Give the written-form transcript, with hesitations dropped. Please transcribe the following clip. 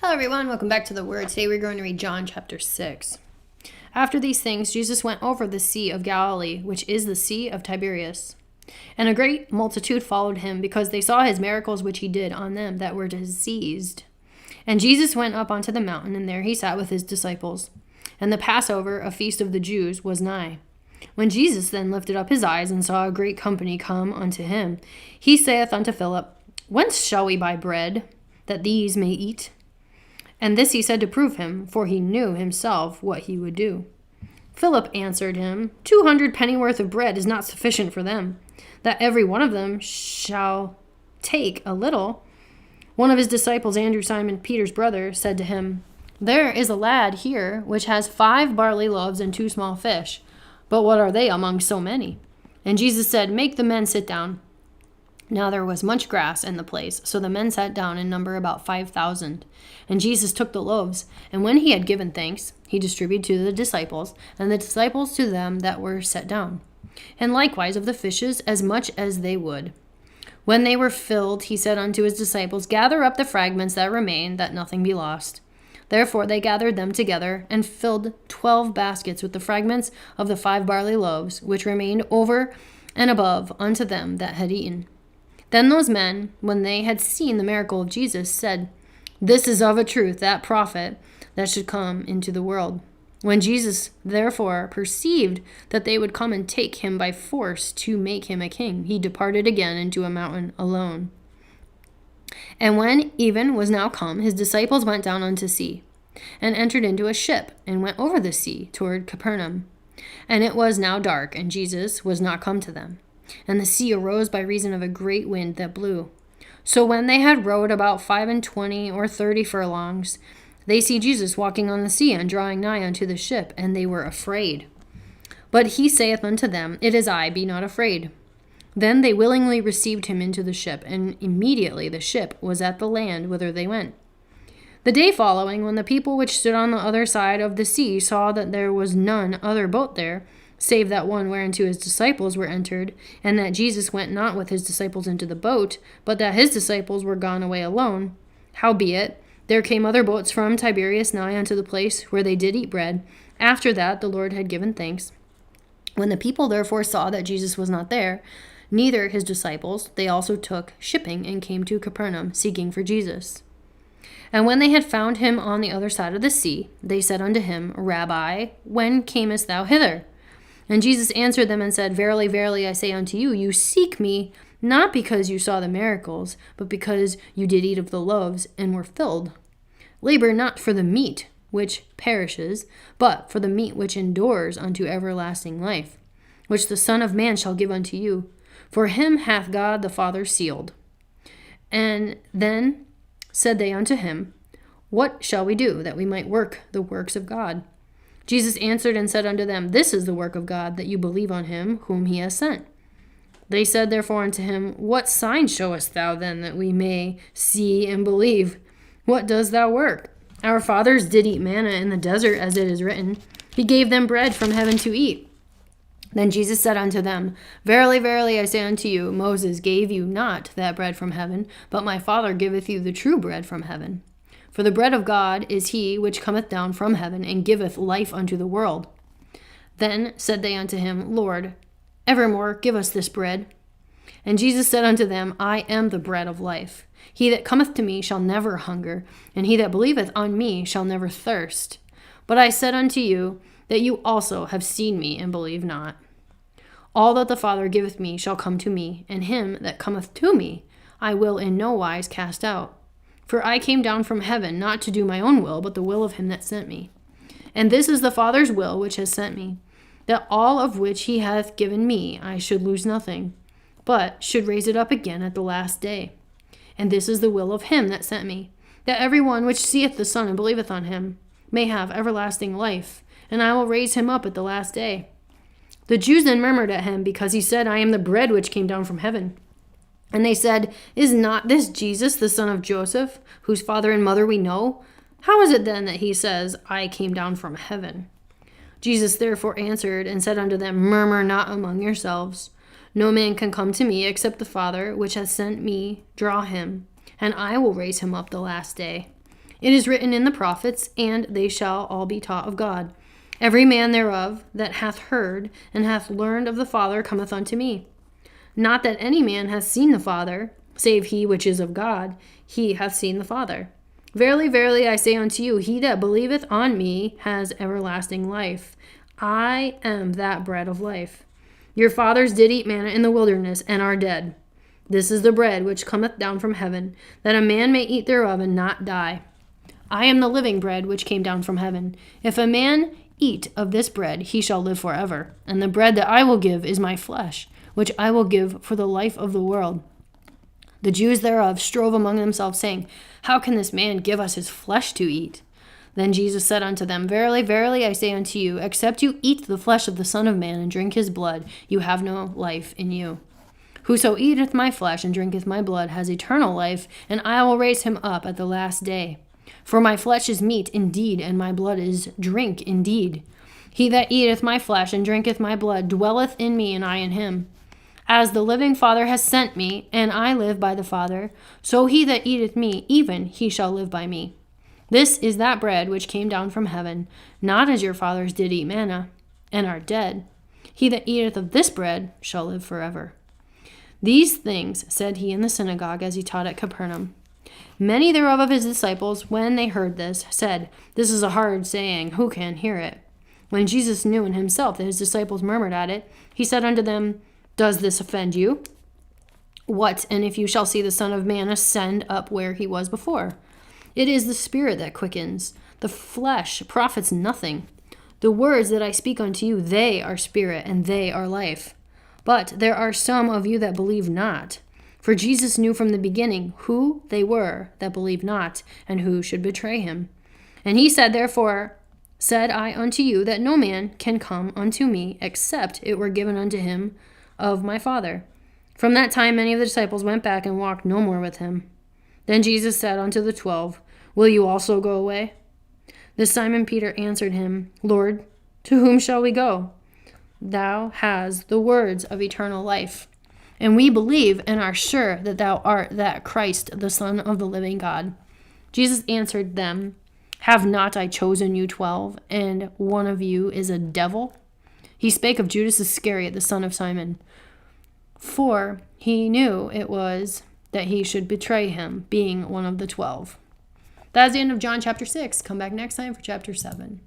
Hello everyone, welcome back to the Word. Today we're going to read John chapter 6. After these things, Jesus went over the Sea of Galilee, which is the Sea of Tiberias. And a great multitude followed him, because they saw his miracles which he did on them that were diseased. And Jesus went up onto the mountain, and there he sat with his disciples. And the Passover, a feast of the Jews, was nigh. When Jesus then lifted up his eyes and saw a great company come unto him, he saith unto Philip, Whence shall we buy bread, that these may eat? And this he said to prove him, for he knew himself what he would do. Philip answered him, 200 pennyworth of bread is not sufficient for them, that every one of them shall take a little. One of his disciples, Andrew, Simon Peter's brother, said to him, There is a lad here which has 5 barley loaves and 2 small fish, but what are they among so many? And Jesus said, Make the men sit down. Now there was much grass in the place, so the men sat down in number about 5,000. And Jesus took the loaves, and when he had given thanks, he distributed to the disciples, and the disciples to them that were set down. And likewise of the fishes, as much as they would. When they were filled, he said unto his disciples, Gather up the fragments that remain, that nothing be lost. Therefore they gathered them together, and filled 12 baskets with the fragments of the 5 barley loaves, which remained over and above unto them that had eaten. Then those men, when they had seen the miracle of Jesus, said, This is of a truth that prophet that should come into the world. When Jesus therefore perceived that they would come and take him by force to make him a king, he departed again into a mountain alone. And when even was now come, his disciples went down unto sea, and entered into a ship, and went over the sea toward Capernaum. And it was now dark, and Jesus was not come to them. And the sea arose by reason of a great wind that blew. So when they had rowed about 25 or 30 furlongs, they see Jesus walking on the sea and drawing nigh unto the ship, and they were afraid. But he saith unto them, It is I, be not afraid. Then they willingly received him into the ship, and immediately the ship was at the land whither they went. The day following, when the people which stood on the other side of the sea saw that there was none other boat there, save that one whereinto his disciples were entered, and that Jesus went not with his disciples into the boat, but that his disciples were gone away alone. Howbeit, there came other boats from Tiberias nigh unto the place where they did eat bread, after that the Lord had given thanks. When the people therefore saw that Jesus was not there, neither his disciples, they also took shipping and came to Capernaum, seeking for Jesus. And when they had found him on the other side of the sea, they said unto him, Rabbi, when camest thou hither? And Jesus answered them and said, Verily, verily, I say unto you, you seek me, not because you saw the miracles, but because you did eat of the loaves, and were filled. Labor not for the meat which perishes, but for the meat which endures unto everlasting life, which the Son of Man shall give unto you. For him hath God the Father sealed. And then said they unto him, What shall we do, that we might work the works of God? Jesus answered and said unto them, This is the work of God, that you believe on him whom he has sent. They said therefore unto him, What sign showest thou then, that we may see and believe? What dost thou work? Our fathers did eat manna in the desert, as it is written, He gave them bread from heaven to eat. Then Jesus said unto them, Verily, verily, I say unto you, Moses gave you not that bread from heaven, but my Father giveth you the true bread from heaven. For the bread of God is he which cometh down from heaven, and giveth life unto the world. Then said they unto him, Lord, evermore give us this bread. And Jesus said unto them, I am the bread of life. He that cometh to me shall never hunger, and he that believeth on me shall never thirst. But I said unto you, that you also have seen me, and believe not. All that the Father giveth me shall come to me, and him that cometh to me I will in no wise cast out. For I came down from heaven, not to do my own will, but the will of him that sent me. And this is the Father's will which has sent me, that all of which he hath given me I should lose nothing, but should raise it up again at the last day. And this is the will of him that sent me, that every one which seeth the Son and believeth on him may have everlasting life, and I will raise him up at the last day. The Jews then murmured at him, because he said, I am the bread which came down from heaven. And they said, Is not this Jesus, the son of Joseph, whose father and mother we know? How is it then that he says, I came down from heaven? Jesus therefore answered and said unto them, Murmur not among yourselves. No man can come to me except the Father which hath sent me draw him, and I will raise him up the last day. It is written in the prophets, and they shall all be taught of God. Every man thereof that hath heard and hath learned of the Father cometh unto me. Not that any man hath seen the Father, save he which is of God, he hath seen the Father. Verily, verily, I say unto you, he that believeth on me has everlasting life. I am that bread of life. Your fathers did eat manna in the wilderness, and are dead. This is the bread which cometh down from heaven, that a man may eat thereof and not die. I am the living bread which came down from heaven. If a man eat of this bread, he shall live forever. And the bread that I will give is my flesh, which I will give for the life of the world. The Jews thereof strove among themselves, saying, How can this man give us his flesh to eat? Then Jesus said unto them, Verily, verily, I say unto you, except you eat the flesh of the Son of Man and drink his blood, you have no life in you. Whoso eateth my flesh and drinketh my blood has eternal life, and I will raise him up at the last day. For my flesh is meat indeed, and my blood is drink indeed. He that eateth my flesh and drinketh my blood dwelleth in me, and I in him. As the living Father has sent me, and I live by the Father, so he that eateth me, even he shall live by me. This is that bread which came down from heaven, not as your fathers did eat manna, and are dead. He that eateth of this bread shall live forever. These things said he in the synagogue as he taught at Capernaum. Many thereof of his disciples, when they heard this, said, This is a hard saying, who can hear it? When Jesus knew in himself that his disciples murmured at it, he said unto them, Does this offend you? What, and if you shall see the Son of Man ascend up where he was before? It is the Spirit that quickens. The flesh profits nothing. The words that I speak unto you, they are spirit, and they are life. But there are some of you that believe not. For Jesus knew from the beginning who they were that believed not, and who should betray him. And he said, Therefore said I unto you, that no man can come unto me, except it were given unto him of my Father. From that time many of the disciples went back and walked no more with him. Then Jesus said unto the 12, Will you also go away? This Simon Peter answered him, Lord, to whom shall we go? Thou hast the words of eternal life. And we believe and are sure that thou art that Christ, the Son of the living God. Jesus answered them, Have not I chosen you 12, and one of you is a devil? He spake of Judas Iscariot, the son of Simon, for he knew it was that he should betray him, being one of the 12. That's the end of John chapter 6. Come back next time for chapter 7.